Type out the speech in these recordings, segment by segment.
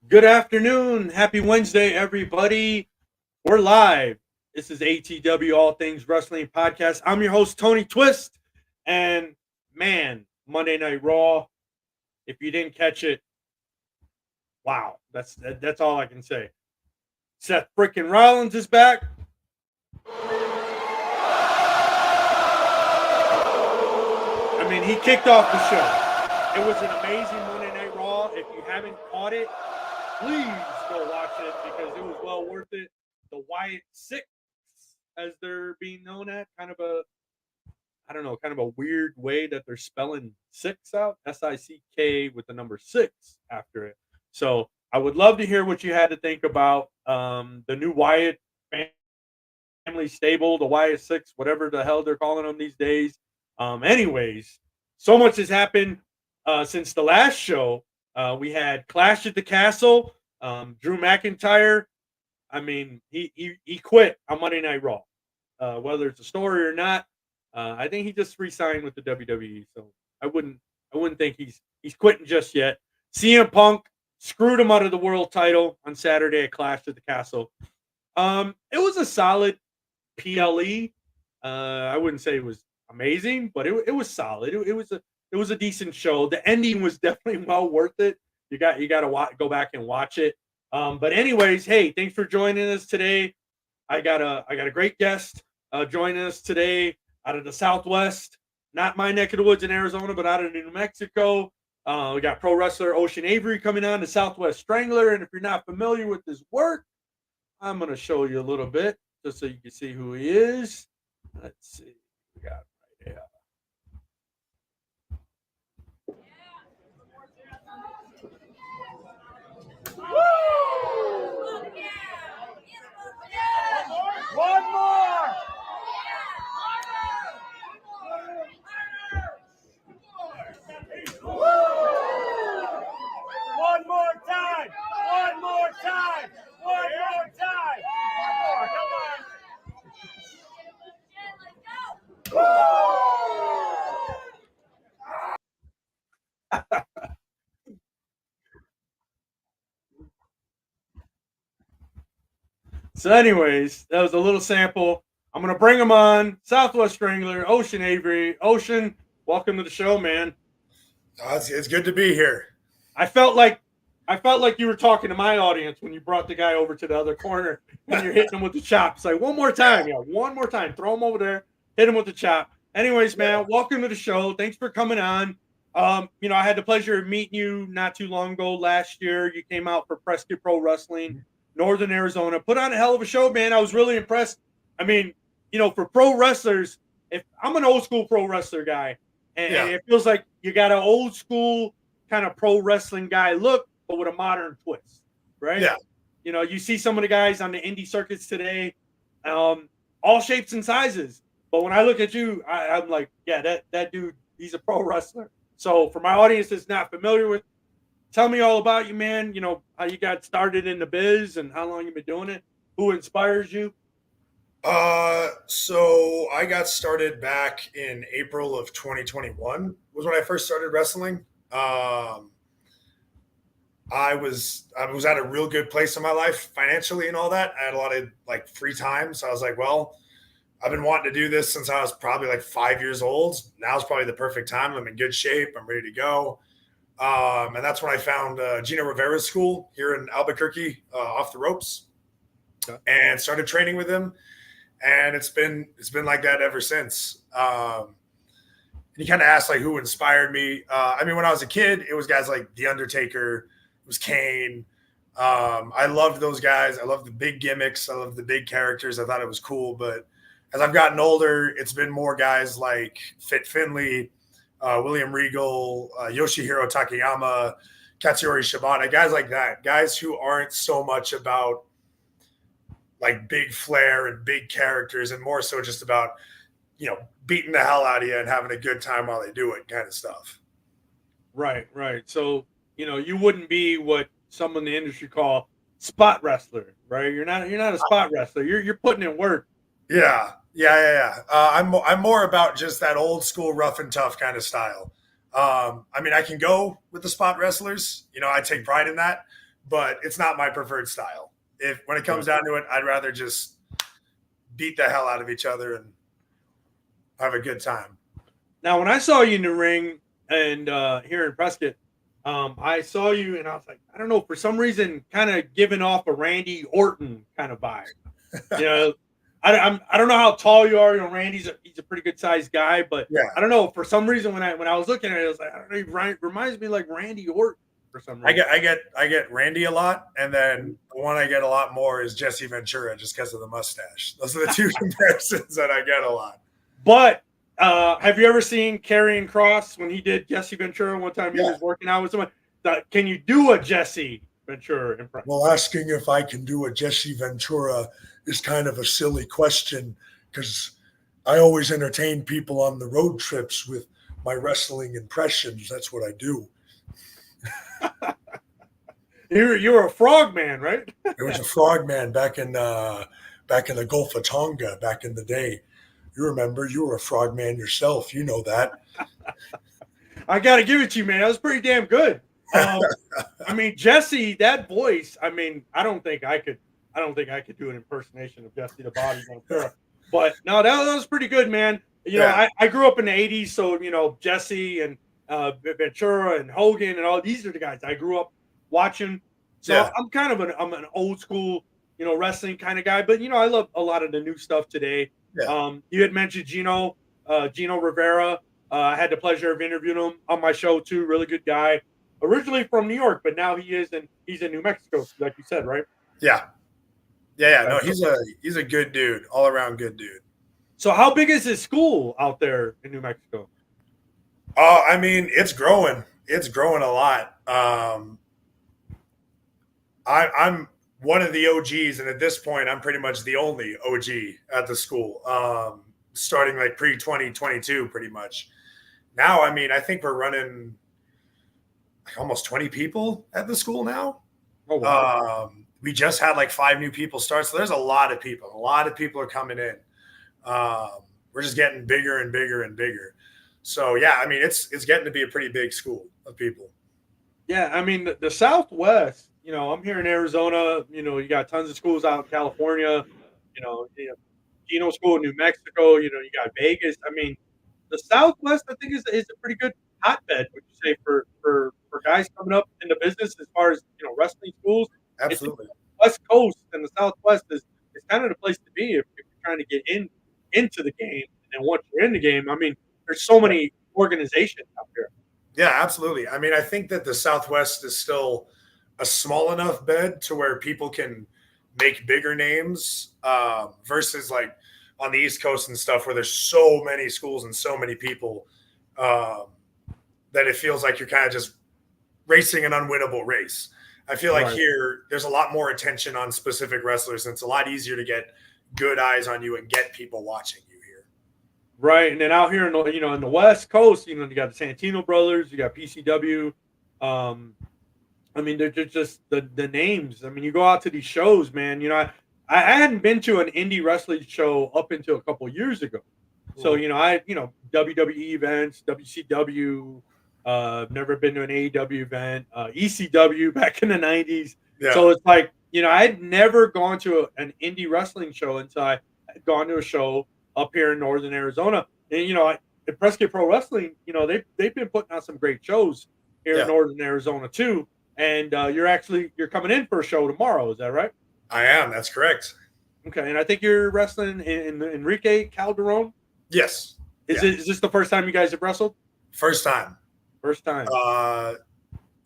Good afternoon. Happy Wednesday, everybody. We're live. This is ATW All Things Wrestling Podcast. I'm your host, Tony Twist. And man, Monday Night Raw. If you didn't catch it, wow. That's all I can say. Seth freaking Rollins is back. I mean, he kicked off the show. It was an amazing Monday Night Raw. If you haven't caught it, please go watch it because it was well worth it. The Wyatt Six, as they're being known at, kind of a weird way that they're spelling six out, SICK with the number six after it. So I would love to hear what you had to think about the new Wyatt family stable, the Wyatt Six, whatever the hell they're calling them these days. Anyways, so much has happened since the last show. We had Clash at the Castle. Drew McIntyre. I mean, he quit on Monday Night Raw. Whether it's a story or not, I think he just re-signed with the WWE. So I wouldn't think he's quitting just yet. CM Punk screwed him out of the world title on Saturday at Clash at the Castle. It was a solid PLE. I wouldn't say it was amazing, but it was solid. It was a decent show. The ending was definitely well worth it. You got to go back and watch it. But anyways, hey, thanks for joining us today. I got a great guest joining us today out of the Southwest, not my neck of the woods in Arizona, but out of New Mexico. We got pro wrestler Ocean Avery coming on, the Southwest Strangler. And if you're not familiar with his work, I'm going to show you a little bit just so you can see who he is. Let's see. We got right here. One more! One more time! One more time! One more time! One more, come on! So, anyways, that was a little sample. I'm gonna bring him on. Southwest Strangler, Ocean Avery. Ocean, welcome to the show, man. It's good to be here. I felt like you were talking to my audience when you brought the guy over to the other corner and you're hitting him with the chop. It's like one more time, one more time. Throw him over there, hit him with the chop. Anyways, man, welcome to the show. Thanks for coming on. I had the pleasure of meeting you not too long ago last year. You came out for Prescott Pro Wrestling, Northern Arizona. Put on a hell of a show, man. I was really impressed. I mean, for pro wrestlers, if I'm an old school pro wrestler guy, and it feels like you got an old school kind of pro wrestling guy look, but with a modern twist, right? Yeah. You see some of the guys on the indie circuits today, all shapes and sizes. But when I look at you, I'm like, yeah, that dude, he's a pro wrestler. So for my audience that's not familiar with, tell me all about you, man. How you got started in the biz and how long you've been doing it. Who inspires you? So I got started back in April of 2021 was when I first started wrestling. I was at a real good place in my life financially and all that. I had a lot of free time. So I was like, well, I've been wanting to do this since I was probably 5 years old. Now's probably the perfect time. I'm in good shape. I'm ready to go. And that's when I found Gino Rivera's school here in Albuquerque, off the ropes, and started training with him. And it's been like that ever since. And you kind of asked who inspired me. When I was a kid, it was guys like The Undertaker, it was Kane. I loved those guys. I loved the big gimmicks. I loved the big characters. I thought it was cool. But as I've gotten older, it's been more guys like Fit Finley, William Regal, Yoshihiro Takayama, Katsuyori Shibata, guys like that, guys who aren't so much about big flair and big characters and more so just about, beating the hell out of you and having a good time while they do it kind of stuff. Right. So, you wouldn't be what some in the industry call spot wrestler, right? You're not a spot wrestler. You're putting in work. Yeah. I'm more about just that old school rough and tough kind of style. I can go with the spot wrestlers. I take pride in that. but it's not my preferred style. If when it comes down to it, I'd rather just beat the hell out of each other and have a good time. Now, when I saw you in the ring and here in Prescott, I saw you and I was like, I don't know, for some reason, kind of giving off a Randy Orton kind of vibe. You know, I don't know how tall you are. You know, he's a pretty good sized guy, but Yeah. I don't know, for some reason when I was looking at it, I was like, I don't know, he reminds me like Randy Orton for some reason. I get Randy a lot, and then the one I get a lot more is Jesse Ventura, just because of the mustache. Those are the two comparisons that I get a lot. But have you ever seen Karrion Kross when he did Jesse Ventura one time? He was working out with someone. Can you do a Jesse Ventura impression? Well, asking if I can do a Jesse Ventura is kind of a silly question because I always entertain people on the road trips with my wrestling impressions. That's what I do. You're a frog man, right? There was a frog man back in the Gulf of Tonga back in the day. You remember, you were a frog man yourself. You know that. I got to give it to you, man. That was pretty damn good. I mean, Jesse, that voice. I mean, I don't think I could do an impersonation of Jesse the Body Ventura. But no, that was pretty good, man. You know, I grew up in the '80s, so you know Jesse and Ventura and Hogan and all these are the guys I grew up watching. So I'm kind of an old school, you know, wrestling kind of guy. But you know, I love a lot of the new stuff today. Yeah. You had mentioned Gino Rivera. I had the pleasure of interviewing him on my show too. Really good guy. Originally from New York, but now he's in New Mexico, like you said, right? Yeah. No, he's a good dude, all around good dude. So how big is his school out there in New Mexico? Oh, I mean, it's growing. It's growing a lot. I'm one of the OGs, and at this point, I'm pretty much the only OG at the school. Starting like pre-2022, pretty much. Now, I mean, I think we're running like almost 20 people at the school now. Oh, wow. We just had like 5 new people start, so there's a lot of people. A lot of people are coming in. We're just getting bigger and bigger and bigger. So yeah, I mean, it's getting to be a pretty big school of people. Yeah, I mean the Southwest. You know, I'm here in Arizona. You know, you got tons of schools out in California. You know, Gino School in New Mexico. You know, you got Vegas. I mean, the Southwest, I think, is a pretty good hotbed. Would you say for guys coming up in the business as far as you know wrestling schools? Absolutely. West Coast and the Southwest is kind of the place to be if you're trying to get into the game. And once you're in the game, I mean, there's so many organizations out there. Yeah, absolutely. I mean, I think that the Southwest is still a small enough bed to where people can make bigger names versus like on the East Coast and stuff where there's so many schools and so many people that it feels like you're kind of just racing an unwinnable race. I feel like here there's a lot more attention on specific wrestlers, and it's a lot easier to get good eyes on you and get people watching you here. Right, and then out here in the West Coast, you know, you got the Santino brothers, you got PCW. I mean, they're just the names. I mean, you go out to these shows, man. You know, I hadn't been to an indie wrestling show up until a couple of years ago. So you know, WWE events, WCW. Never been to an AEW event, ECW back in the 90s. Yeah. So it's like, you know, I'd never gone to an indie wrestling show until I had gone to a show up here in Northern Arizona. And, you know, at Prescott Pro Wrestling, you know, they've been putting on some great shows here in Northern Arizona too. And you're coming in for a show tomorrow. Is that right? I am. That's correct. Okay. And I think you're wrestling in Enrique Calderon. Yes. Is this the first time you guys have wrestled? First time. First time.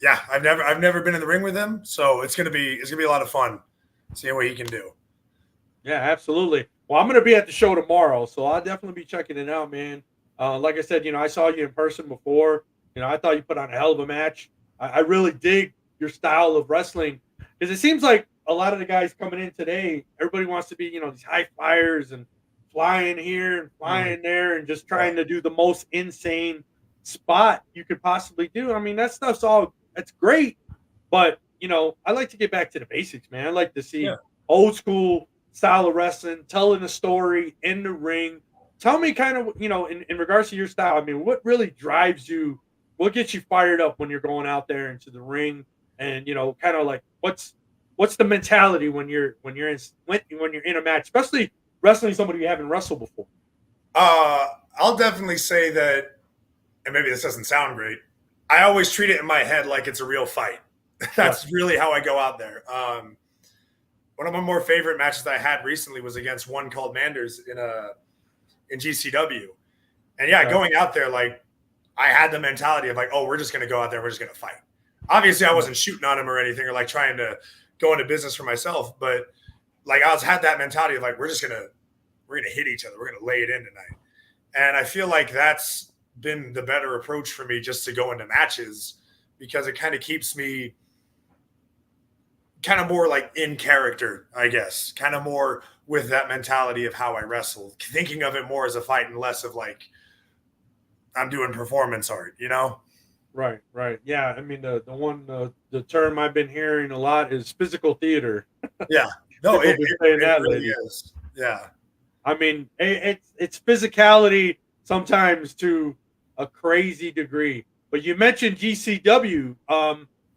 Yeah, I've never been in the ring with him, so it's gonna be a lot of fun seeing what he can do. Yeah, absolutely. Well, I'm gonna be at the show tomorrow, so I'll definitely be checking it out, man. Like I said, you know, I saw you in person before. You know, I thought you put on a hell of a match. I really dig your style of wrestling because it seems like a lot of the guys coming in today, everybody wants to be, you know, these high flyers and flying here and flying there and just trying to do the most insane spot you could possibly do. I mean, that's great, but you know, I like to get back to the basics, man. I like to see old school style of wrestling, telling a story in the ring. Tell me kind of, you know, in regards to your style, I mean, what really drives you, what gets you fired up when you're going out there into the ring and, you know, kind of like what's the mentality when you're in a match, especially wrestling somebody you haven't wrestled before? I'll definitely say that, and maybe this doesn't sound great, I always treat it in my head like it's a real fight. That's really how I go out there. One of my more favorite matches that I had recently was against one called Manders in GCW. And yeah, going out there, like, I had the mentality of like, oh, we're just going to go out there. We're just going to fight. Obviously, I wasn't shooting on him or anything or like trying to go into business for myself. But like, had that mentality of like, we're going to hit each other. We're going to lay it in tonight. And I feel like that's been the better approach for me, just to go into matches, because it kind of keeps me kind of more like in character, I guess, kind of more with that mentality of how I wrestle, thinking of it more as a fight and less of like, I'm doing performance art, you know? Right. Yeah. I mean, the term I've been hearing a lot is physical theater. Yeah. No, it really is. Yeah. I mean, it's physicality sometimes to a crazy degree. But you mentioned GCW.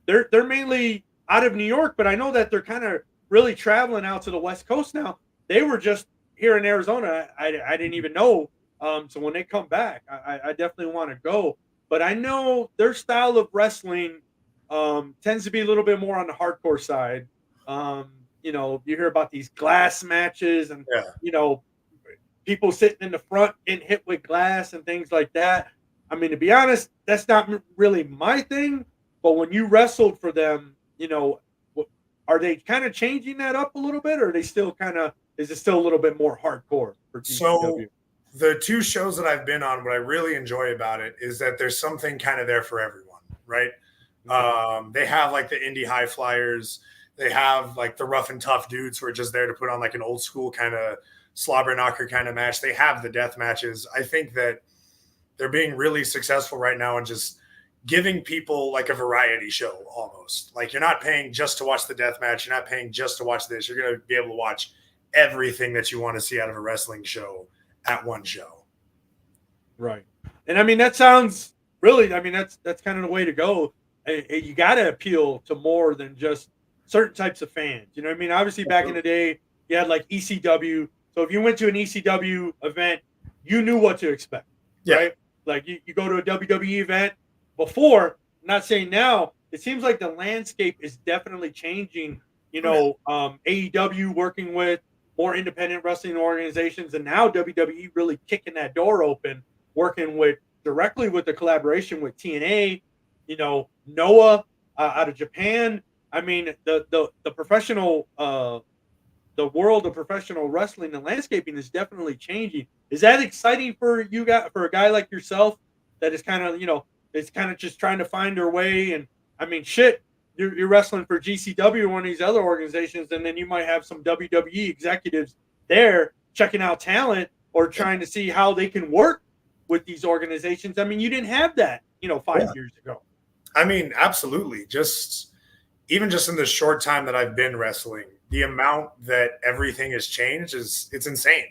They're mainly out of New York, but I know that they're kind of really traveling out to the West Coast now. They were just here in Arizona. I didn't even know. So when they come back, I definitely want to go. But I know their style of wrestling tends to be a little bit more on the hardcore side. You hear about these glass matches and, people sitting in the front getting hit with glass and things like that. I mean, to be honest, that's not really my thing. But when you wrestled for them, are they kind of changing that up a little bit, or are they still is it still a little bit more hardcore for GCW? So the two shows that I've been on, what I really enjoy about it is that there's something kind of there for everyone, right? Okay. They have like the indie high flyers. They have like the rough and tough dudes who are just there to put on like an old school kind of slobber knocker kind of match. They have the death matches. I think that they're being really successful right now and just giving people like a variety show almost. Like, you're not paying just to watch the death match. You're not paying just to watch this. You're going to be able to watch everything that you want to see out of a wrestling show at one show. Right. And I mean, that sounds really, I mean, that's kind of the way to go. You got to appeal to more than just certain types of fans. You know what I mean? Obviously, back in the day, you had like ECW. So if you went to an ECW event, you knew what to expect, right? Like you go to a WWE event before, I'm not saying now, it seems like the landscape is definitely changing. AEW working with more independent wrestling organizations, and now WWE really kicking that door open, working directly with the collaboration with TNA, Noah out of Japan. I mean, the professional, the world of professional wrestling and landscaping is definitely changing. Is that exciting for you guys, for a guy like yourself that is kind of, is kind of just trying to find their way? And I mean, shit, you're wrestling for GCW or one of these other organizations, and then you might have some WWE executives there checking out talent or trying to see how they can work with these organizations. I mean, you didn't have that, 5 years ago. I mean, absolutely. Even just in the short time that I've been wrestling, the amount that everything has changed it's insane.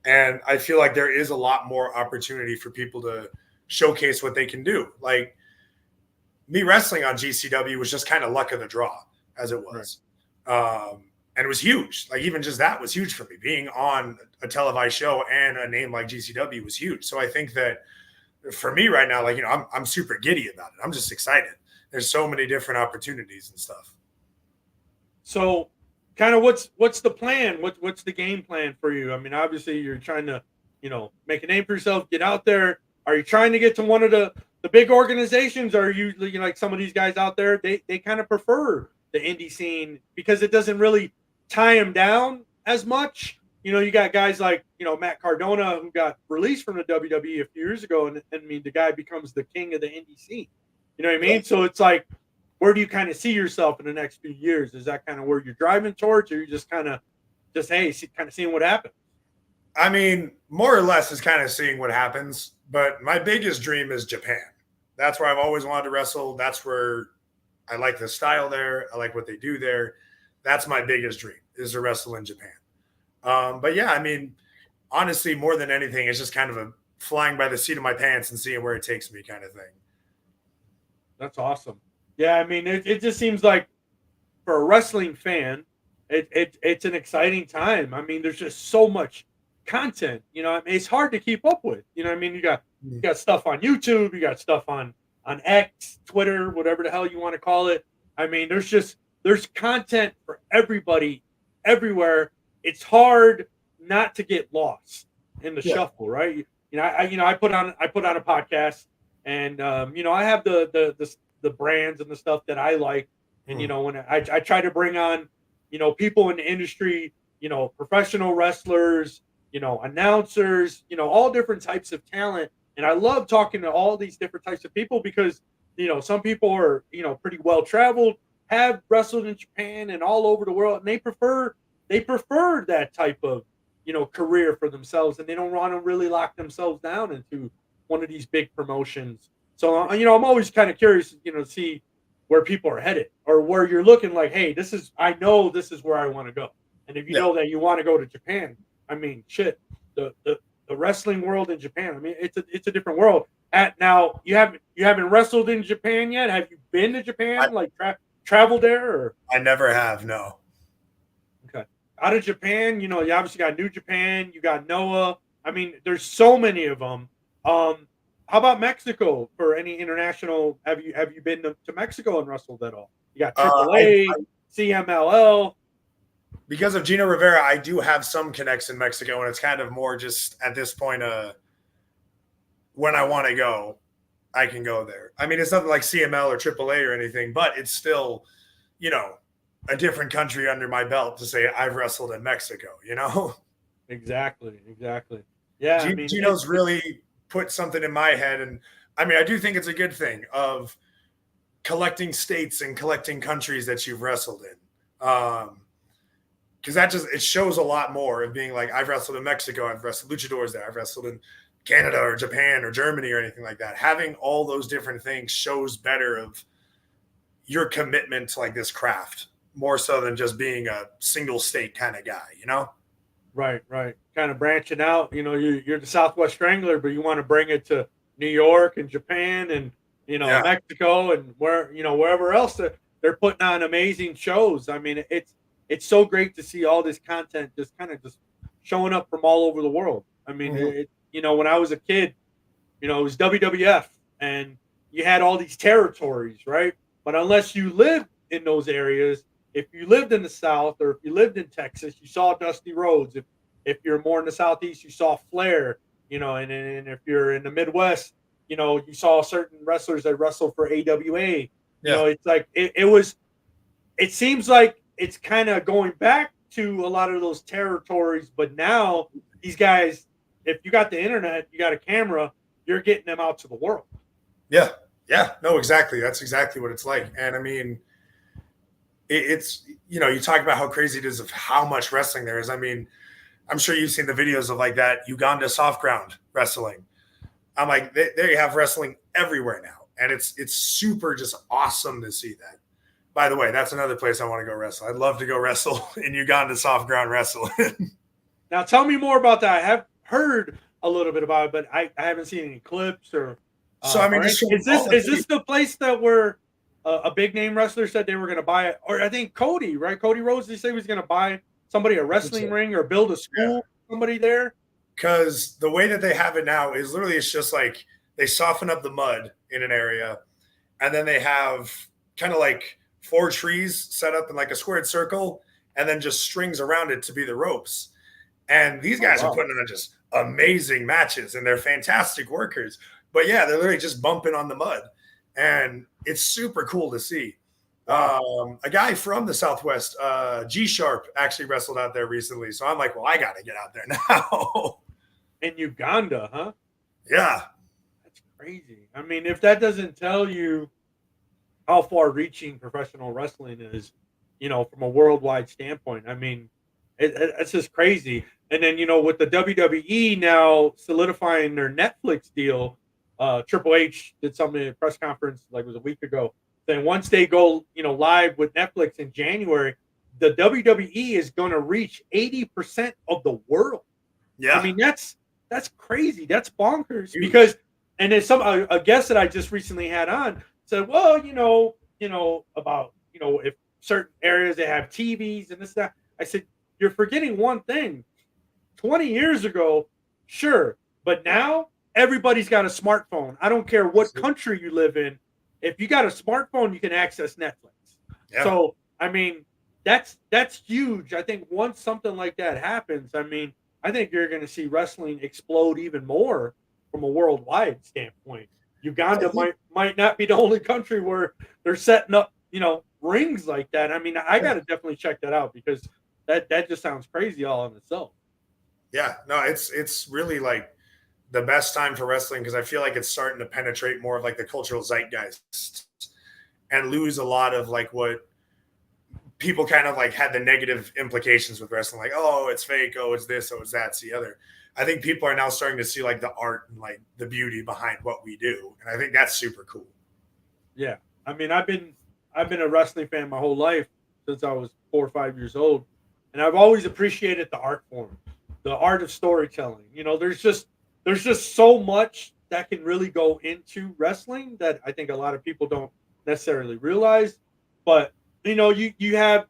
And I feel like there is a lot more opportunity for people to showcase what they can do. Like, me wrestling on GCW was just kind of luck of the draw, as it was. Right. And it was huge. Like, even just that was huge for me. Being on a televised show and a name like GCW was huge. So I think that for me right now, like, I'm super giddy about it. I'm just excited. There's so many different opportunities and stuff. So kind of what's the plan? What's the game plan for you? I mean, obviously you're trying to, make a name for yourself, get out there. Are you trying to get to one of the big organizations? Or are you like some of these guys out there, they kind of prefer the indie scene because it doesn't really tie them down as much. You got guys like, Matt Cardona, who got released from the WWE a few years ago. And I mean, the guy becomes the king of the indie scene. You know what I mean? So it's like, where do you kind of see yourself in the next few years? Is that kind of where you're driving towards, or you just kind of seeing what happens? I mean, more or less is kind of seeing what happens. But my biggest dream is Japan. That's where I've always wanted to wrestle. That's where I like the style there. I like what they do there. That's my biggest dream, is to wrestle in Japan. But yeah, I mean, honestly, more than anything, it's just kind of a flying by the seat of my pants and seeing where it takes me kind of thing. That's awesome. Yeah, I mean, it just seems like for a wrestling fan, it's an exciting time. I mean, there's just so much content. You know, I mean, it's hard to keep up with. You know, what I mean, you got stuff on YouTube, you got stuff on X, Twitter, whatever the hell you want to call it. I mean, there's content for everybody, everywhere. It's hard not to get lost in the shuffle, right? You know, I put on a podcast, and you know, I have the brands and the stuff that I like, and you know, when I try to bring on, you know, people in the industry, you know, professional wrestlers, you know, announcers, you know, all different types of talent, and I love talking to all these different types of people because, you know, some people are, you know, pretty well traveled, have wrestled in Japan and all over the world, and they prefer that type of, you know, career for themselves, and they don't want to really lock themselves down into one of these big promotions. So, you know, I'm always kind of curious, you know, to see where people are headed, or where you're looking like, hey, I know this is where I want to go. And if you know that you want to go to Japan, I mean, shit, the wrestling world in Japan, I mean, it's a different world. Now, you haven't wrestled in Japan yet? Have you been to Japan, traveled there? Or? I never have, no. Okay. Out of Japan, you know, you obviously got New Japan, you got Noah. I mean, there's so many of them. How about Mexico for any international? Have you been to Mexico and wrestled at all? You got AAA, CMLL. Because of Gino Rivera, I do have some connects in Mexico, and it's kind of more just at this point, when I want to go, I can go there. I mean, it's nothing like CML or AAA or anything, but it's still, you know, a different country under my belt to say I've wrestled in Mexico, you know? Exactly. Yeah. I mean, Gino's really put something in my head. And I mean, I do think it's a good thing of collecting states and collecting countries that you've wrestled in. Because it shows a lot more of being like, I've wrestled in Mexico, I've wrestled luchadors there, I've wrestled in Canada or Japan or Germany or anything like that. Having all those different things shows better of your commitment to like this craft, more so than just being a single state kind of guy, you know? Right. Kind of branching out. You know, you're the Southwest Strangler, but you want to bring it to New York and Japan and, you know, Mexico and wherever else they're putting on amazing shows. I mean, it's so great to see all this content just kind of just showing up from all over the world. I mean, you know, when I was a kid, you know, it was WWF, and you had all these territories, right? But unless you lived in those areas, if you lived in the South or if you lived in Texas, you saw Dusty Rhodes. If you're more in the Southeast, you saw Flair, you know, and if you're in the Midwest, you know, you saw certain wrestlers that wrestled for AWA. You know, it's like it seems like it's kind of going back to a lot of those territories, but now these guys, if you got the internet, you got a camera, you're getting them out to the world. Yeah. No, exactly. That's exactly what it's like. And I mean, it's, you know, you talk about how crazy it is of how much wrestling there is. I mean, I'm sure you've seen the videos of like that Uganda soft ground wrestling. I'm like, they have wrestling everywhere now. And it's super just awesome to see that. By the way, that's another place I want to go wrestle. I'd love to go wrestle in Uganda soft ground wrestling. Now, tell me more about that. I have heard a little bit about it, but I haven't seen any clips or. So I mean, is this the place that where a big name wrestler said they were going to buy it? Or I think Cody, right? Cody Rhodes, they say he was going to buy somebody a wrestling ring or build a school, somebody there. Because the way that they have it now is literally it's just like they soften up the mud in an area, and then they have kind of like 4 trees set up in like a squared circle, and then just strings around it to be the ropes. And these guys are putting on just amazing matches, and they're fantastic workers. But yeah, they're literally just bumping on the mud, and it's super cool to see. A guy from the Southwest, G Sharp, actually wrestled out there recently. So I'm like, well, I got to get out there now. In Uganda, huh? Yeah. That's crazy. I mean, if that doesn't tell you how far reaching professional wrestling is, you know, from a worldwide standpoint, I mean, it's just crazy. And then, you know, with the WWE now solidifying their Netflix deal, Triple H did something at a press conference like it was a week ago. Then once they go, you know, live with Netflix in January, the WWE is going to reach 80% of the world. Yeah, I mean that's crazy. That's bonkers. Because, and there's a guest that I just recently had on said, well, you know about, you know, if certain areas they have TVs and this that. I said, you're forgetting one thing. 20 years ago, sure, but now everybody's got a smartphone. I don't care what country you live in. If you got a smartphone, you can access Netflix. Yeah. So, I mean, that's huge. I think once something like that happens, I mean, I think you're going to see wrestling explode even more from a worldwide standpoint. Uganda might not be the only country where they're setting up, rings like that. I mean, I got to definitely check that out because that just sounds crazy all on itself. Yeah, no, it's really like the best time for wrestling because I feel like it's starting to penetrate more of like the cultural zeitgeist and lose a lot of like what people kind of like had the negative implications with wrestling, like, oh, it's fake, oh, it's this, oh, it's that, it's the other. I think people are now starting to see like the art and like the beauty behind what we do, and I think that's super cool. Yeah, I mean, I've been a wrestling fan my whole life since I was 4 or 5 years old, and I've always appreciated the art form, the art of storytelling. There's just so much that can really go into wrestling that I think a lot of people don't necessarily realize. But you have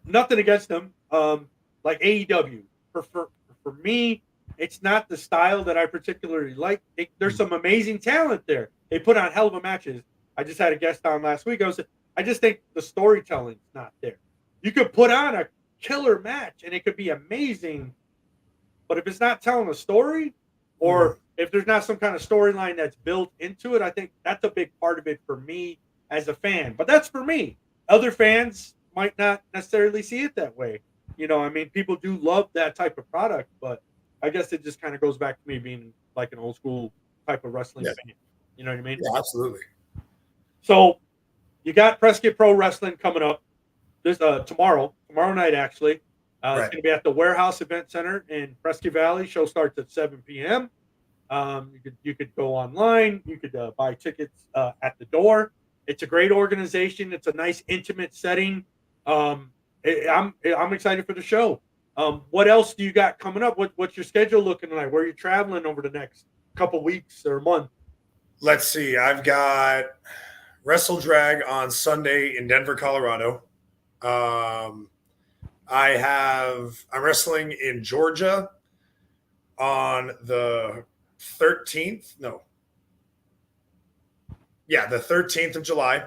nothing against them, like AEW. For me, it's not the style that I particularly like. There's some amazing talent there. They put on hell of a matches. I just had a guest on last week. I just think the storytelling's not there. You could put on a killer match and it could be amazing, but if it's not telling a story, or if there's not some kind of storyline that's built into it, I think that's a big part of it for me as a fan. But that's for me. Other fans might not necessarily see it that way. I mean, people do love that type of product, but I guess it just kind of goes back to me being like an old school type of wrestling fan. You know what I mean? Yeah, absolutely. So you got Prescott Pro Wrestling coming up this tomorrow night, actually. It's going to be at the Warehouse Event Center in Prescott Valley. Show starts at 7 p.m. You could go online. You could buy tickets at the door. It's a great organization. It's a nice, intimate setting. I'm excited for the show. What else do you got coming up? What's your schedule looking like? Where are you traveling over the next couple weeks or month? Let's see. I've got Wrestle Drag on Sunday in Denver, Colorado. I'm wrestling in Georgia on the 13th. No. Yeah, the 13th of July.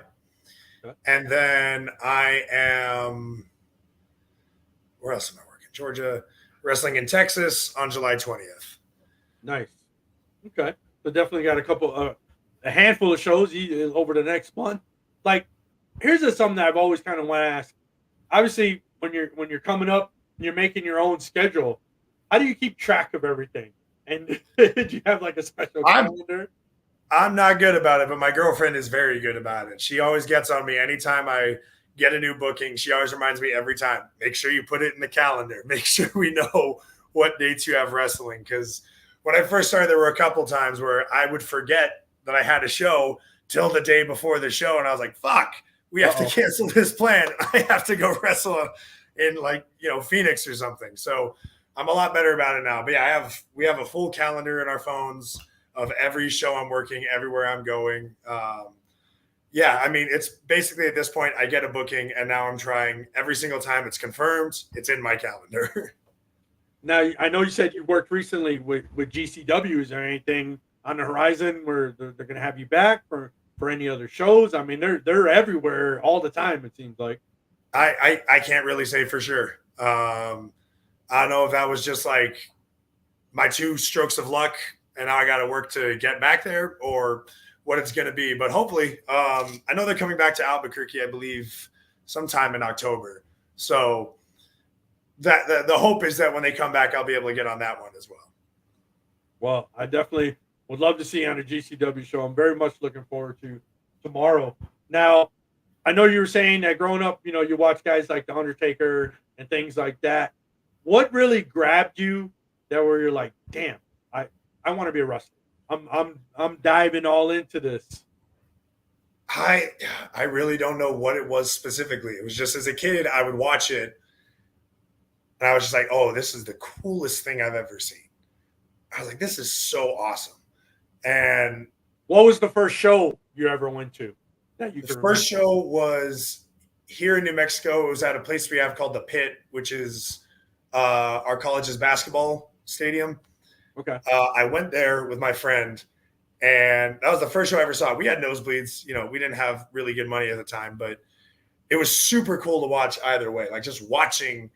Okay. And then I am, where else am I working? Georgia, wrestling in Texas on July 20th. Nice. Okay. So definitely got a handful of shows over the next month. Like, here's something that I've always kind of want to ask. Obviously, when you're coming up, you're making your own schedule. How do you keep track of everything? And do you have like a special calendar? I'm not good about it, but my girlfriend is very good about it. She always gets on me anytime I get a new booking. She always reminds me every time, make sure you put it in the calendar. Make sure we know what dates you have wrestling. Because when I first started, there were a couple times where I would forget that I had a show till the day before the show. And I was like, fuck, we have to cancel this plan. I have to go wrestle in Phoenix or something. So I'm a lot better about it now. But yeah, we have a full calendar in our phones of every show I'm working, everywhere I'm going. Yeah, I mean, it's basically at this point, I get a booking and now I'm trying every single time it's confirmed, it's in my calendar. Now, I know you said you worked recently with GCW. Is there anything on the horizon where they're going to have you back for any other shows? I mean, they're everywhere all the time, it seems like. I can't really say for sure. I don't know if that was just like my 2 strokes of luck and now I got to work to get back there or what it's going to be. But hopefully, I know they're coming back to Albuquerque, I believe, sometime in October. So that the hope is that when they come back, I'll be able to get on that one as well. Well, I definitely would love to see you on a GCW show. I'm very much looking forward to tomorrow. Now, I know you were saying that growing up, you watch guys like The Undertaker and things like that. What really grabbed you that where you're like, damn, I want to be a wrestler. I'm diving all into this. I really don't know what it was specifically. It was just as a kid, I would watch it and I was just like, oh, this is the coolest thing I've ever seen. I was like, this is so awesome. And what was the first show you ever went to? The first show was here in New Mexico, it was at a place we have called the Pit, which is our college's basketball stadium. Okay. I went there with my friend, and that was the first show I ever saw. We had nosebleeds. You know, we didn't have really good money at the time, but it was super cool to watch either way. Like just watching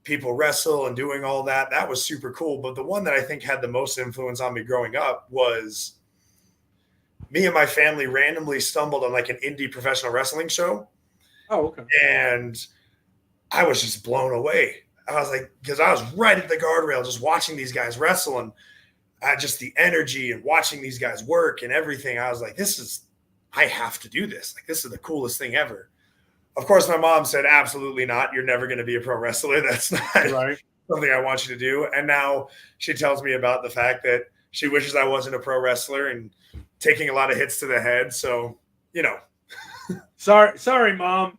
people wrestle and doing all that, that was super cool. But the one that I think had the most influence on me growing up was me and my family randomly stumbled on like an indie professional wrestling show. Oh, okay. And I was just blown away. I was like, because I was right at the guardrail just watching these guys wrestle, and just the energy and watching these guys work and everything. I was like, I have to do this. Like, this is the coolest thing ever. Of course, my mom said, absolutely not. You're never going to be a pro wrestler. That's not something I want you to do. And now she tells me about the fact that she wishes I wasn't a pro wrestler and taking a lot of hits to the head. So, you know. Sorry, Mom.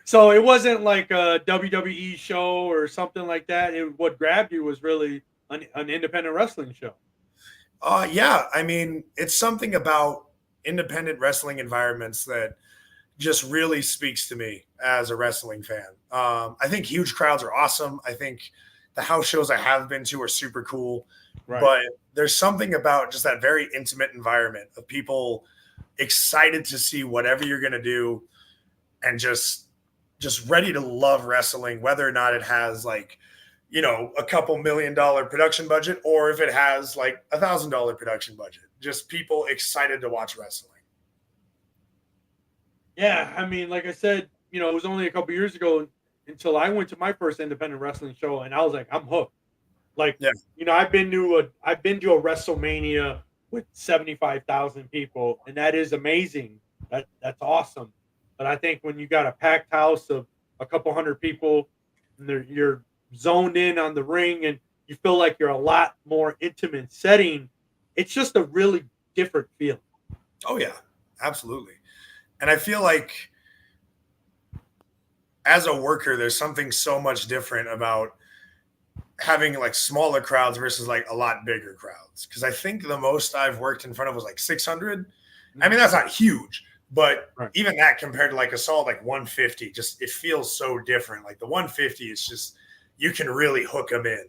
So it wasn't like a WWE show or something like that. What grabbed you was really an independent wrestling show. Yeah. I mean, it's something about independent wrestling environments that just really speaks to me as a wrestling fan. I think huge crowds are awesome. I think the house shows I have been to are super cool. Right. But there's something about just that very intimate environment of people excited to see whatever you're going to do and just ready to love wrestling, whether or not it has like, you know, a couple $1 million production budget, or if it has like $1,000 production budget, just people excited to watch wrestling. Yeah. I mean, like I said, you know, it was only a couple years ago until I went to my first independent wrestling show, and I was like, I'm hooked. Like, you know, I've been to a WrestleMania with 75,000 people, and that is amazing. That's awesome. But I think when you got a packed house of a couple hundred people, and you're zoned in on the ring, and you feel like you're a lot more intimate setting, it's just a really different feeling. Oh yeah, absolutely. And I feel like as a worker, there's something so much different about having like smaller crowds versus like a lot bigger crowds. Because I think the most I've worked in front of was like 600. I mean, that's not huge, but even that compared to like a solid like 150, just it feels so different. Like the 150 is just, you can really hook them in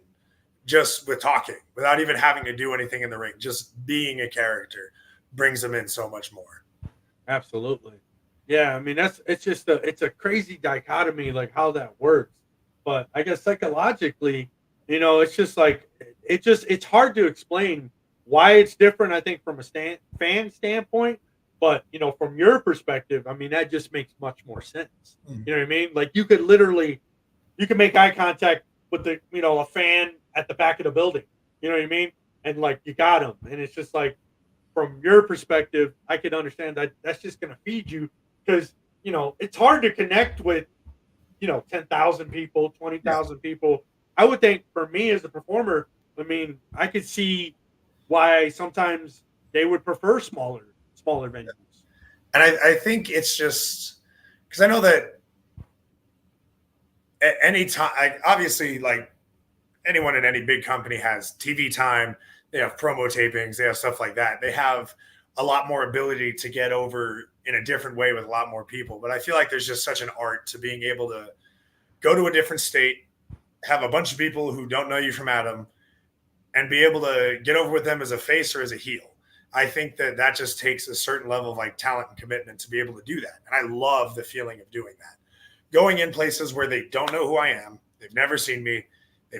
just with talking without even having to do anything in the ring. Just being a character brings them in so much more. Absolutely. Yeah, I mean, it's a crazy dichotomy, like how that works. But I guess psychologically, you know, it's just like it's hard to explain why it's different. I think from a fan standpoint, but you know, from your perspective, I mean, that just makes much more sense. Mm-hmm. You know what I mean? Like you could make eye contact with a fan at the back of the building. You know what I mean? And like you got him, and it's just like from your perspective, I could understand that that's just going to feed you. Because, you know, it's hard to connect with, 10,000 people, 20,000 people. I would think for me as a performer, I mean, I could see why sometimes they would prefer smaller venues. And I think it's just because I know that at any time, obviously, like anyone in any big company has TV time, they have promo tapings, they have stuff like that. They have a lot more ability to get over in a different way with a lot more people. But I feel like there's just such an art to being able to go to a different state, have a bunch of people who don't know you from Adam, and be able to get over with them as a face or as a heel. I think that just takes a certain level of like talent and commitment to be able to do that. And I love the feeling of doing that. Going in places where they don't know who I am, they've never seen me, they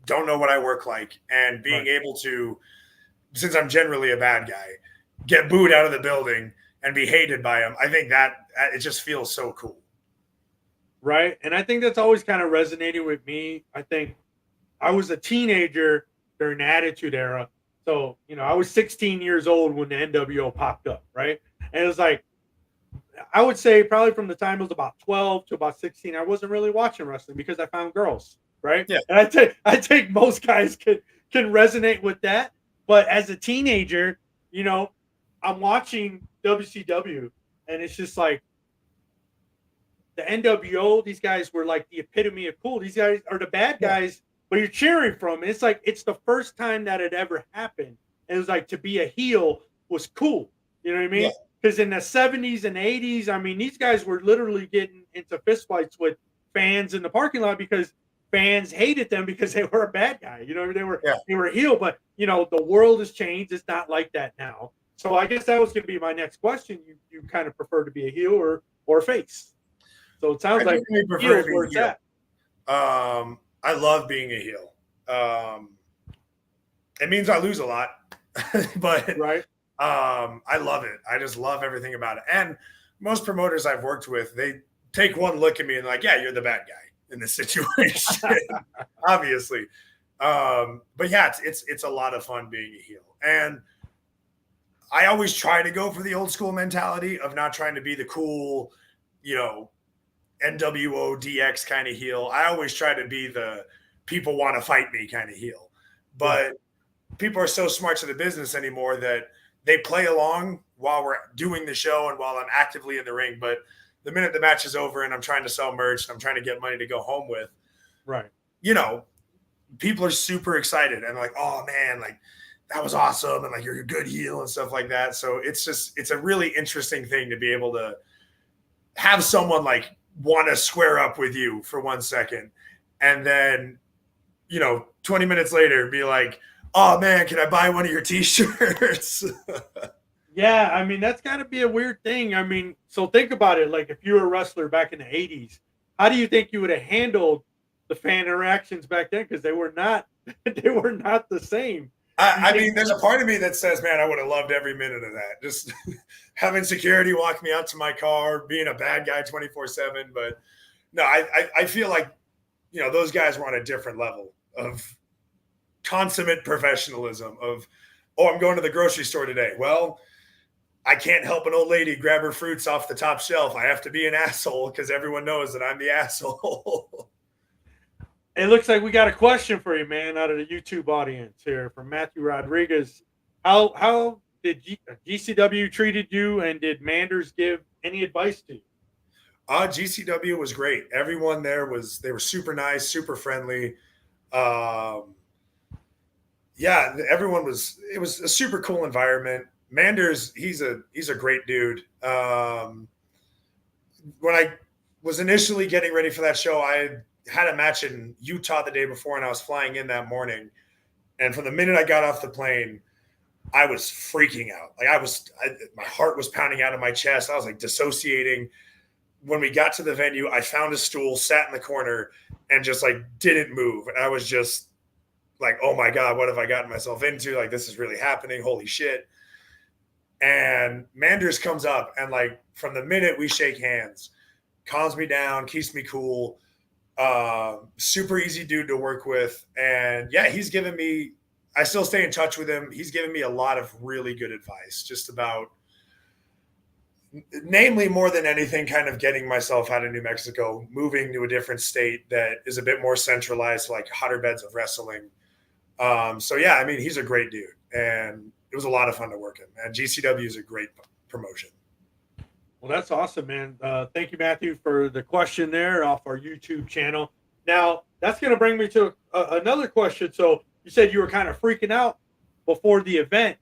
don't know what I work like, and being able to, since I'm generally a bad guy, get booed out of the building and be hated by them. I think that it just feels so cool. Right. And I think that's always kind of resonated with me. I think I was a teenager during the Attitude Era. So, I was 16 years old when the NWO popped up. Right. And it was like, I would say probably from the time it was about 12 to about 16, I wasn't really watching wrestling because I found girls. Right. Yeah. And I think most guys can resonate with that. But as a teenager, I'm watching WCW, and it's just like the NWO. These guys were like the epitome of cool. These guys are the bad guys, but you're cheering from them. It's like it's the first time that it ever happened. And it was like to be a heel was cool. You know what I mean? because in the 70s and 80s, I mean, these guys were literally getting into fistfights with fans in the parking lot because fans hated them because they were a bad guy. You know, they were a heel, but you know, the world has changed. It's not like that now. So I guess that was going to be my next question. You kind of prefer to be a heel or a face? So it sounds like heel's where it's at. I love being a heel. It means I lose a lot, but right. I love it. I just love everything about it. And most promoters I've worked with, they take one look at me and like, yeah, you're the bad guy in this situation, obviously. But yeah, it's a lot of fun being a heel. And I always try to go for the old school mentality of not trying to be the cool, you know, NWO DX kind of heel. I always try to be the people want to fight me kind of heel. But people are so smart to the business anymore that they play along while we're doing the show and while I'm actively in the ring. But the minute the match is over and I'm trying to sell merch and I'm trying to get money to go home with, right, you know, people are super excited and like, oh man, like that was awesome. And like, you're a good heel and stuff like that. So it's a really interesting thing to be able to have someone like want to square up with you for 1 second. And then, you know, 20 minutes later be like, oh man, can I buy one of your t-shirts? Yeah, I mean, that's got to be a weird thing. I mean, so think about it. Like if you were a wrestler back in the 80s, how do you think you would have handled the fan interactions back then? Because they were not the same. I mean, there's a part of me that says, man, I would have loved every minute of that. Just having security walk me out to my car, being a bad guy 24/7. But no, I feel like, you know, those guys were on a different level of consummate professionalism of, oh, I'm going to the grocery store today. Well, I can't help an old lady grab her fruits off the top shelf. I have to be an asshole because everyone knows that I'm the asshole. It looks like we got a question for you, man, out of the YouTube audience here from Matthew Rodriguez. How did GCW treated you, and did Manders give any advice to you? GCW was great. Everyone there they were super nice, super friendly. Yeah, everyone it was a super cool environment. Manders, he's a great dude. When I was initially getting ready for that show, I had a match in Utah the day before, and I was flying in that morning. And from the minute I got off the plane, I was freaking out. Like my heart was pounding out of my chest. I was like dissociating. When we got to the venue, I found a stool, sat in the corner, and just like didn't move. And I was just like, oh my God, what have I gotten myself into? Like, this is really happening. Holy shit. And Manders comes up, and like from the minute we shake hands, calms me down, keeps me cool. Super easy dude to work with. And yeah, he's given me, I still stay in touch with him. He's given me a lot of really good advice just about, namely more than anything, kind of getting myself out of New Mexico, moving to a different state that is a bit more centralized, like hotter beds of wrestling. So yeah, I mean, he's a great dude, and it was a lot of fun to work in. And GCW is a great promotion. Well, that's awesome, man. Thank you, Matthew, for the question there off our YouTube channel. Now, that's going to bring me to another question. So you said you were kind of freaking out before the event.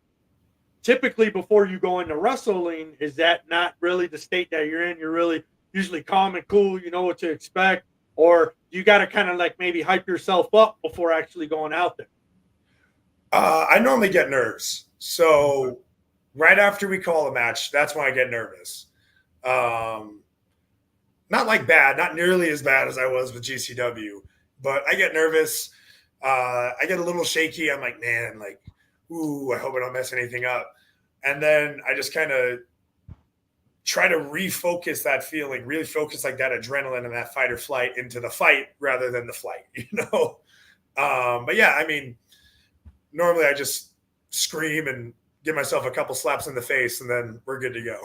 Typically, before you go into wrestling, is that not really the state that you're in? You're really usually calm and cool. You know what to expect. Or you got to kind of like maybe hype yourself up before actually going out there? I normally get nerves. So right after we call a match, that's when I get nervous. Not like bad, not nearly as bad as I was with GCW, but I get nervous. I get a little shaky. I'm like, man, like, ooh, I hope I don't mess anything up. And then I just kind of try to refocus that feeling, really focus like that adrenaline and that fight or flight into the fight rather than the flight, you know? But yeah, I mean, normally I just scream and give myself a couple slaps in the face, and then we're good to go.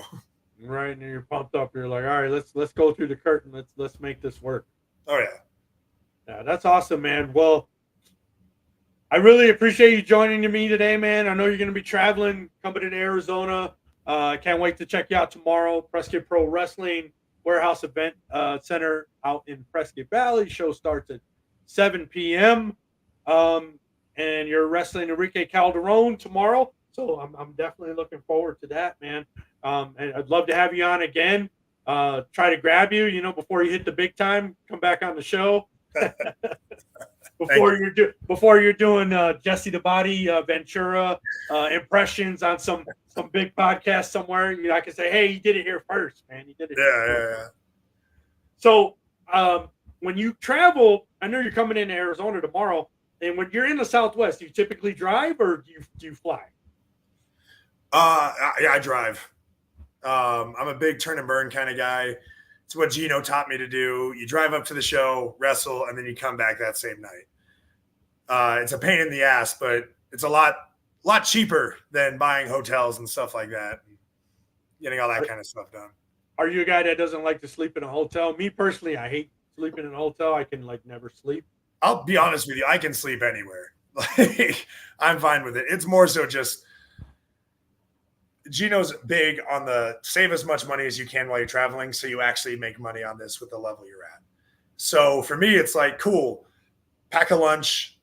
Right, and you're pumped up. You're like, all right, let's go through the curtain. Let's make this work. Oh yeah. Yeah, that's awesome, man. Well, I really appreciate you joining me today, man. I know you're going to be traveling, coming to Arizona. I can't wait to check you out tomorrow. Prescott Pro Wrestling Warehouse Event Center out in Prescott Valley. Show starts at 7 p.m. And you're wrestling Enrique Calderon tomorrow. So I'm definitely looking forward to that, man. And I'd love to have you on again. Try to grab you, before you hit the big time. Come back on the show before you're doing Jesse the Body Ventura impressions on some big podcast somewhere. I can say, hey, you did it here first, man. You did it. Yeah. So when you travel, I know you're coming into Arizona tomorrow, and when you're in the Southwest, do you typically drive or do you fly? Yeah, I drive. I'm a big turn and burn kind of guy. It's what Gino taught me to do. You drive up to the show, wrestle, and then you come back that same night. It's a pain in the ass, but it's a lot cheaper than buying hotels and stuff like that, and getting all that kind of stuff done. Are you a guy that doesn't like to sleep in a hotel? Me personally, I hate sleeping in a hotel. I can never sleep. I'll be honest with you. I can sleep anywhere. I'm fine with it. It's more so just Gino's big on the save as much money as you can while you're traveling, so you actually make money on this with the level you're at. So for me, it's like, cool, pack a lunch,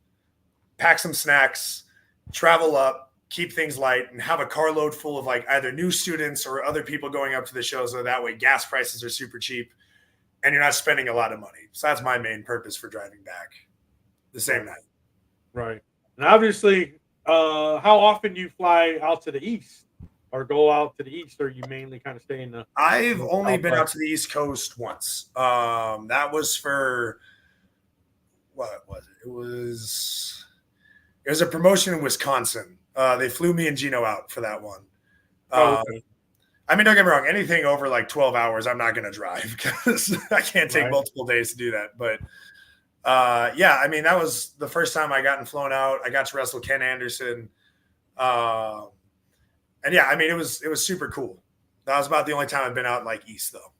pack some snacks, travel up, keep things light, and have a carload full of either new students or other people going up to the show. So that way gas prices are super cheap and you're not spending a lot of money. So that's my main purpose for driving back the same night. Right. And obviously, how often do you fly out to the east? Or go out to the east, or you mainly kind of stay in the? I've only been out to the East Coast once. That was for what was it? It was a promotion in Wisconsin. They flew me and Gino out for that one. Okay. I mean, don't get me wrong. Anything over 12 hours, I'm not going to drive because I can't take multiple days to do that. But yeah, I mean, that was the first time I gotten flown out. I got to wrestle Ken Anderson. And yeah, I mean, it was super cool. That was about the only time I've been out east though.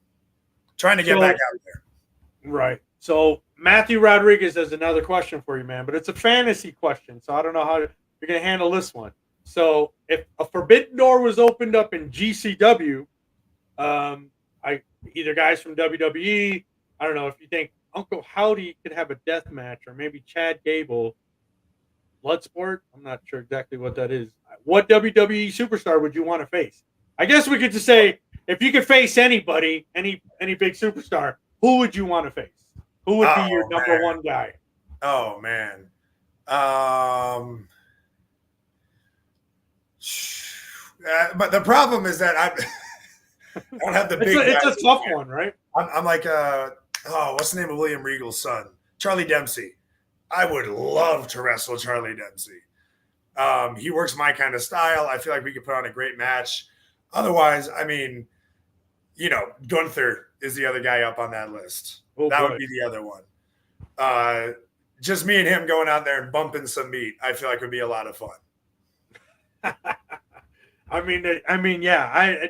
Trying to get back out there. Right. So Matthew Rodriguez has another question for you, man, but it's a fantasy question. So I don't know how you're going to handle this one. So if a forbidden door was opened up in GCW, either guys from WWE, I don't know if you think Uncle Howdy could have a death match, or maybe Chad Gable, Bloodsport. I'm not sure exactly what that is. What WWE superstar would you want to face? I guess we could just say, if you could face anybody, any big superstar, who would you want to face? Who would be your number one guy? Oh man. But the problem is that I don't have the big. It's a tough one, right? I'm like, what's the name of William Regal's son? Charlie Dempsey. I would love to wrestle Charlie Dempsey. He works my kind of style. I feel like we could put on a great match. Otherwise, I mean, Gunther is the other guy up on that list. That would be the other one. Just me and him going out there and bumping some meat, I feel like would be a lot of fun. I mean, yeah, I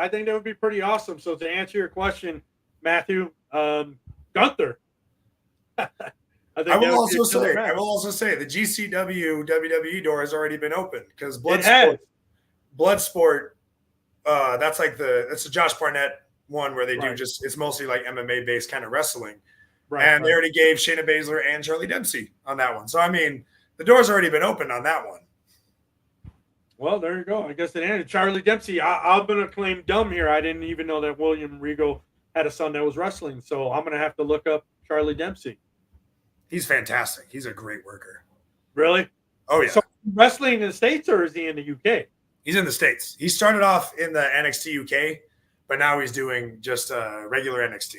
think that would be pretty awesome. So to answer your question, Matthew, Gunther. I will also say the GCW WWE door has already been opened because Bloodsport. That's it's a Josh Barnett one where they do it's mostly MMA based kind of wrestling, and they already gave Shayna Baszler and Charlie Dempsey on that one. So I mean, the door's already been opened on that one. Well, there you go. I guess it ended. Charlie Dempsey. I'm gonna claim dumb here. I didn't even know that William Regal had a son that was wrestling, so I'm gonna have to look up Charlie Dempsey. He's fantastic. He's a great worker. Really? Oh, yeah. So wrestling in the States, or is he in the UK? He's in the States. He started off in the NXT UK, but now he's doing just regular NXT.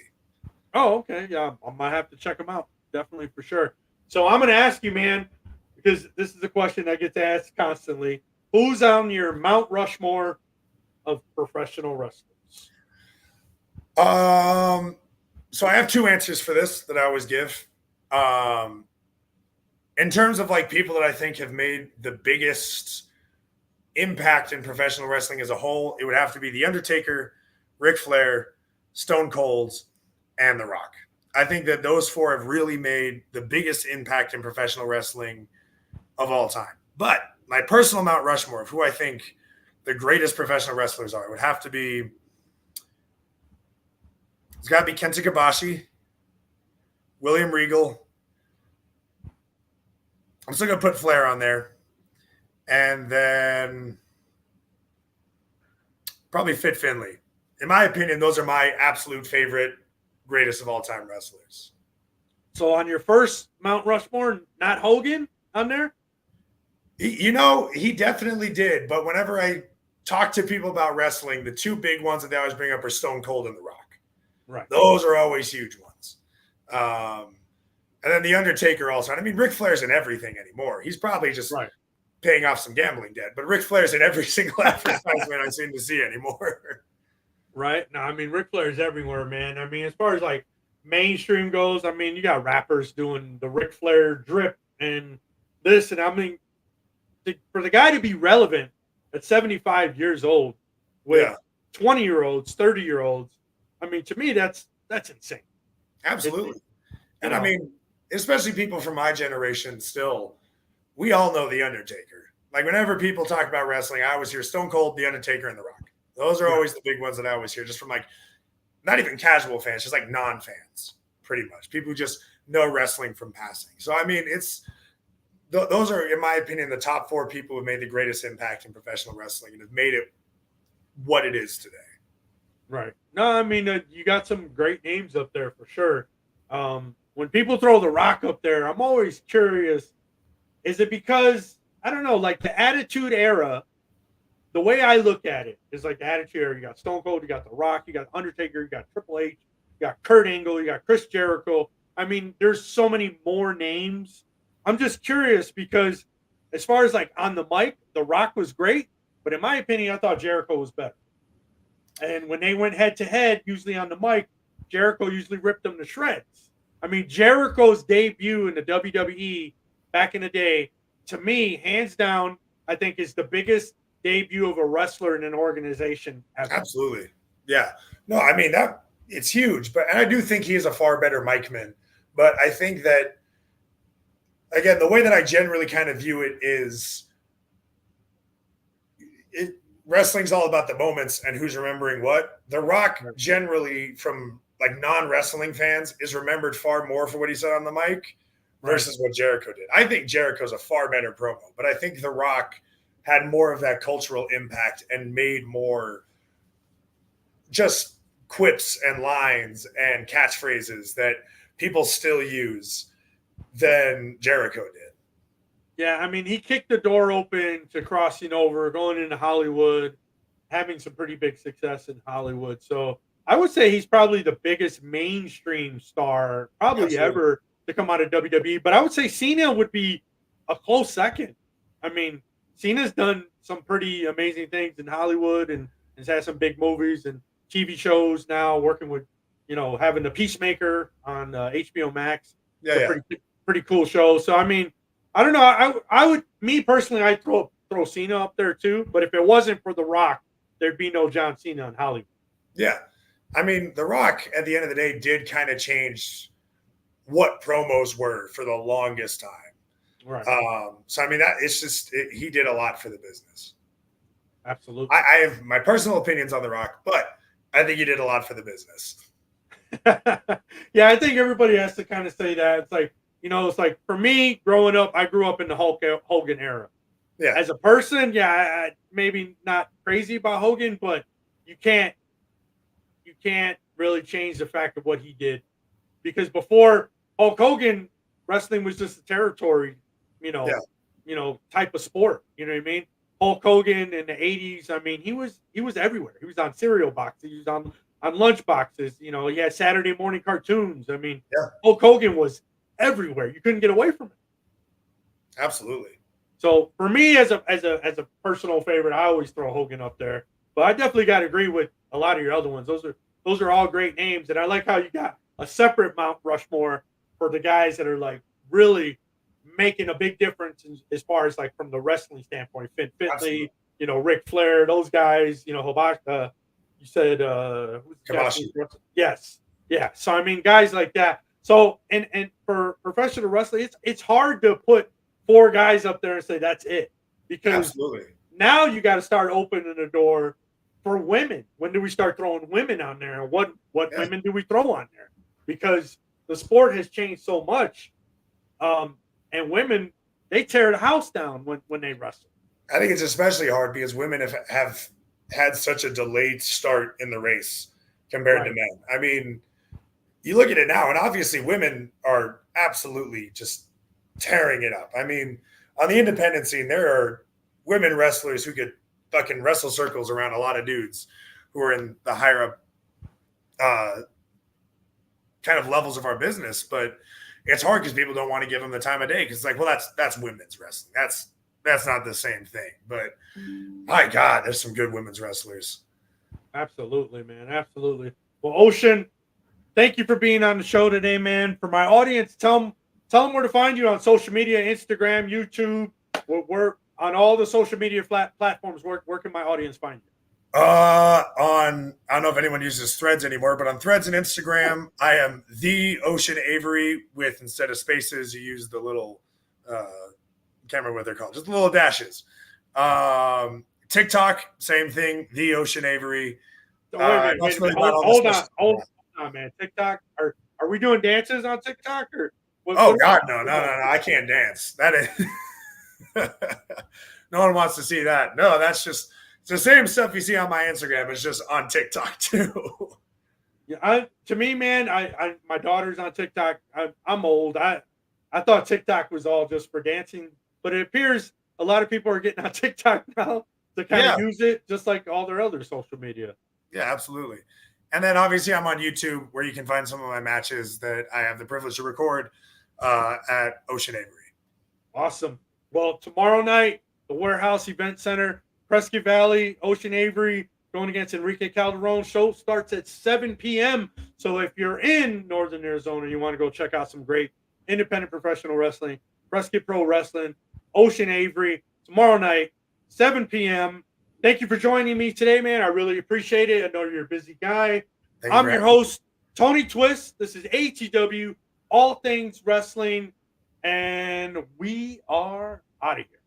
Oh, okay. Yeah, I might have to check him out. Definitely, for sure. So I'm going to ask you, man, because this is a question I get to ask constantly. Who's on your Mount Rushmore of professional wrestlers? So I have two answers for this that I always give. In terms of people that I think have made the biggest impact in professional wrestling as a whole, it would have to be The Undertaker, Ric Flair, Stone Cold, and The Rock. I think that those four have really made the biggest impact in professional wrestling of all time. But my personal Mount Rushmore of who I think the greatest professional wrestlers are would have to be, it's got to be Kenta Kobashi, William Regal. I'm still going to put Flair on there. And then Probably Fit Finley. In my opinion, those are my absolute favorite, greatest of all time wrestlers. So on your first Mount Rushmore, not Hogan on there? He definitely did. But whenever I talk to people about wrestling, the two big ones that they always bring up are Stone Cold and The Rock. Right. Those are always huge ones. And then The Undertaker also. I mean, Ric Flair's in everything anymore. He's probably just paying off some gambling debt. But Ric Flair's in every single advertisement I seem to see anymore. Right. No, I mean, Ric Flair's everywhere, man. I mean, as far as like mainstream goes, I mean, you got rappers doing the Ric Flair drip and this. And I mean, for the guy to be relevant at 75 years old with 20-year-olds, 30-year-olds, I mean, to me, that's insane. Absolutely. And I mean, especially people from my generation still, we all know The Undertaker. Like whenever people talk about wrestling, I always hear Stone Cold, The Undertaker, and The Rock. Those are always the big ones that I always hear, just from like, not even casual fans, just like non-fans, pretty much. People who just know wrestling from passing. So, I mean, those are, in my opinion, the top four people who have made the greatest impact in professional wrestling and have made it what it is today. Right. No, I mean, you got some great names up there for sure. When people throw The Rock up there, I'm always curious, is it because, I don't know, like the Attitude Era, the way I look at it is like the Attitude Era. You got Stone Cold, you got The Rock, you got Undertaker, you got Triple H, you got Kurt Angle, you got Chris Jericho. I mean, there's so many more names. I'm just curious because as far as like on the mic, The Rock was great, but in my opinion, I thought Jericho was better. And when they went head to head, usually on the mic, Jericho usually ripped them to shreds. I mean, Jericho's debut in the WWE back in the day, to me, hands down, I think is the biggest debut of a wrestler in an organization ever. Absolutely. Yeah. No, I mean, it's huge, and I do think he is a far better micman. But I think that, again, the way that I generally kind of view it is wrestling's all about the moments and who's remembering what. The Rock generally, from like non-wrestling fans, is remembered far more for what he said on the mic versus what Jericho did. I think Jericho's a far better promo, but I think The Rock had more of that cultural impact and made more just quips and lines and catchphrases that people still use than Jericho did. Yeah, I mean, he kicked the door open to crossing over, going into Hollywood, having some pretty big success in Hollywood. So I would say he's probably the biggest mainstream star probably ever to come out of WWE. But I would say Cena would be a close second. I mean, Cena's done some pretty amazing things in Hollywood and has had some big movies and TV shows now, working with, having the Peacemaker on HBO Max. Pretty cool show. So, I mean, I don't know. I would, me personally, I'd throw Cena up there too. But if it wasn't for The Rock, there'd be no John Cena in Hollywood. Yeah. I mean, The Rock, at the end of the day, did kind of change what promos were for the longest time. Right. So, I mean, he did a lot for the business. Absolutely. I have my personal opinions on The Rock, but I think he did a lot for the business. Yeah, I think everybody has to kind of say that. It's like, it's like for me growing up, I grew up in the Hogan era. Yeah. As a person, I maybe not crazy about Hogan, but you can't really change the fact of what he did, because before Hulk Hogan, wrestling was just a territory, type of sport. You know what I mean? Hulk Hogan in the 80s, I mean, he was everywhere. He was on cereal boxes, he was on lunch boxes. He had Saturday morning cartoons. I mean, Hulk Hogan was everywhere. You couldn't get away from it. Absolutely. So for me, as a personal favorite, I always throw Hogan up there. But I definitely got to agree with a lot of your other ones. Those are all great names, and I like how you got a separate Mount Rushmore for the guys that are like really making a big difference as far as like from the wrestling standpoint. Fit Finley, Ric Flair, those guys. Hobaka. You said Kabashi. Yes, yeah. So I mean, guys like that. So and for professional wrestling, it's hard to put four guys up there and say that's it, because now you got to start opening the door for women. When do we start throwing women on there? And what women do we throw on there? Because the sport has changed so much, and women, they tear the house down when they wrestle. I think it's especially hard because women have had such a delayed start in the race compared to men. I mean, you look at it now, and obviously women are absolutely just tearing it up. I mean, on the independent scene, there are women wrestlers who could fucking wrestle circles around a lot of dudes who are in the higher up kind of levels of our business. But it's hard because people don't want to give them the time of day because it's like, well, that's women's wrestling. That's not the same thing. But my God, there's some good women's wrestlers. Absolutely, man. Absolutely. Well, Ocean, thank you for being on the show today, man. For my audience, tell them where to find you on social media, Instagram, YouTube. We're on all the social media platforms. Where can my audience find you? I don't know if anyone uses Threads anymore, but on Threads and Instagram, I am the Ocean Avery with, instead of spaces, you use the little can't remember what they're called, just the little dashes. TikTok, same thing, the Ocean Avery. Wait a minute. Hold on, man. TikTok, are we doing dances on TikTok or? God, no, I can't dance. That is no one wants to see that. No, that's just it's the same stuff you see on my Instagram. It's just on TikTok too. Yeah, to me, man, my daughter's on TikTok. I'm old. I thought TikTok was all just for dancing, but it appears a lot of people are getting on TikTok now to kind of use it just like all their other social media. Yeah, absolutely. And then obviously I'm on YouTube where you can find some of my matches that I have the privilege to record at Ocean Avery. Awesome. Well, tomorrow night, the Warehouse Event Center, Prescott Valley, Ocean Avery, going against Enrique Calderon. Show starts at 7 p.m. So if you're in Northern Arizona, you want to go check out some great independent professional wrestling, Prescott Pro Wrestling, Ocean Avery, tomorrow night, 7 p.m. Thank you for joining me today, man. I really appreciate it. I know you're a busy guy. I'm your host, Tony Twist. This is ATW, All Things Wrestling, and we are out of here.